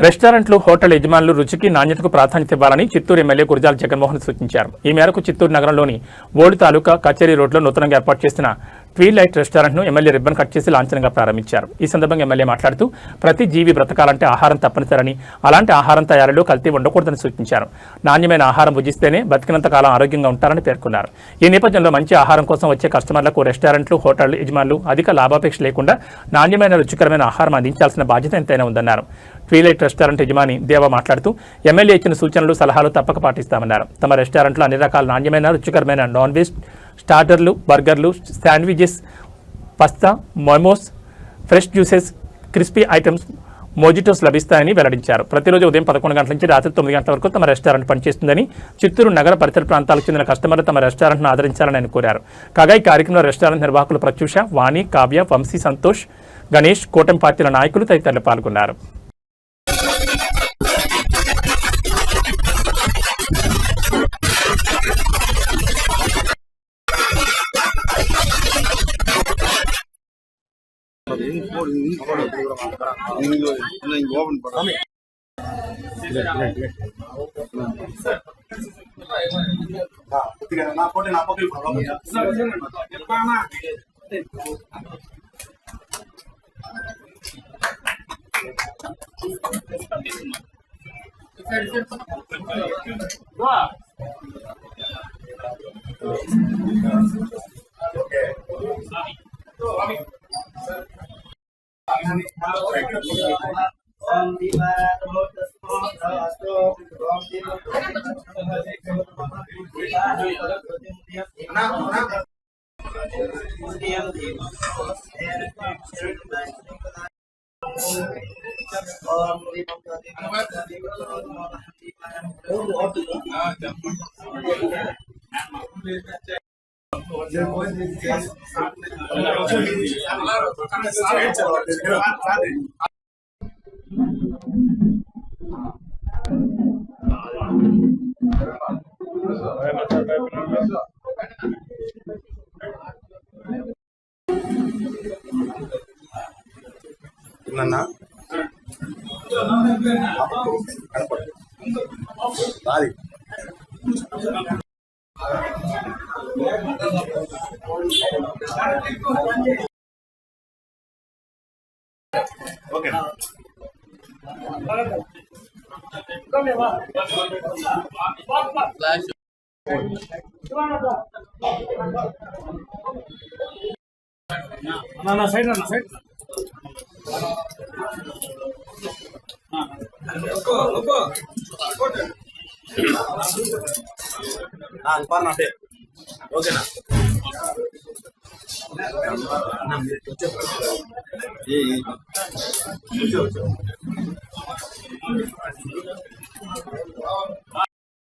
రెస్టారెంట్లు, హోటల్ యజమానులు రుచికి, నాణ్యతకు ప్రాధాన్యత ఇవ్వాలని చిత్తూరు ఎమ్మెల్యే గురజాల జగన్మోహన్ సూచించారు. ఈ మేరకు చిత్తూరు నగరంలోని ఓల్డ్ తాలూకా కచేరీ రోడ్లో నూతనంగా ఏర్పాటు చేసిన ట్వీలైట్ రెస్టారెంట్ను ఎమ్మెల్యే రిబ్బన్ కట్ చేసి లాంఛనంగా ప్రారంభించారు. ఈ సందర్భంగా ఎమ్మెల్యే మాట్లాడుతూ ప్రతి జీవి బ్రతకాలంటే ఆహారం తప్పనిసరని, అలాంటి ఆహారం తయారీలో కల్తీ ఉండకూడదని సూచించారు. నాణ్యమైన ఆహారం భుజిస్తేనే బతికినంత కాలం ఆరోగ్యంగా ఉంటారని పేర్కొన్నారు. ఈ నేపథ్యంలో మంచి ఆహారం కోసం వచ్చే కస్టమర్లకు రెస్టారెంట్లు, హోటల్ యజమానులు అధిక లాభాపేక్ష లేకుండా నాణ్యమైన, రుచికరమైన ఆహారం అందించాల్సిన బాధ్యత ఎంతైనా ఉందన్నారు. ట్వీలైట్ రెస్టారెంట్ యజమాని దేవా మాట్లాడుతూ ఎమ్మెల్యే ఇచ్చిన సూచనలు, సలహాలు తప్పక పాటిస్తామన్నారు. తమ రెస్టారెంట్లో అన్ని రకాల నాణ్యమైన, రుచికరమైన నాన్ వెజ్ స్టార్టర్లు, బర్గర్లు, sandwiches, pasta, momos, fresh juices, crispy items, mojitos లభిస్తాయని వెల్లడించారు. ప్రతిరోజు ఉదయం 11 గంటల నుంచి రాత్రి 9 గంటల వరకు తమ రెస్టారెంట్ పనిచేస్తుందని, చిత్తూరు నగర పరిసర ప్రాంతాలకు చెందిన కస్టమర్లు తమ రెస్టారెంట్ను ఆదరించాలని ఆయన కోరారు. కాగా ఈ కార్యక్రమంలో రెస్టారెంట్ నిర్వాహకులు ప్రత్యూష, వాణి, కావ్య, వంశీ, సంతోష్, గణేష్, కూటమి పార్టీల నాయకులు తదితరులు పాల్గొన్నారు. సైడ్ ఓకేనా ఏ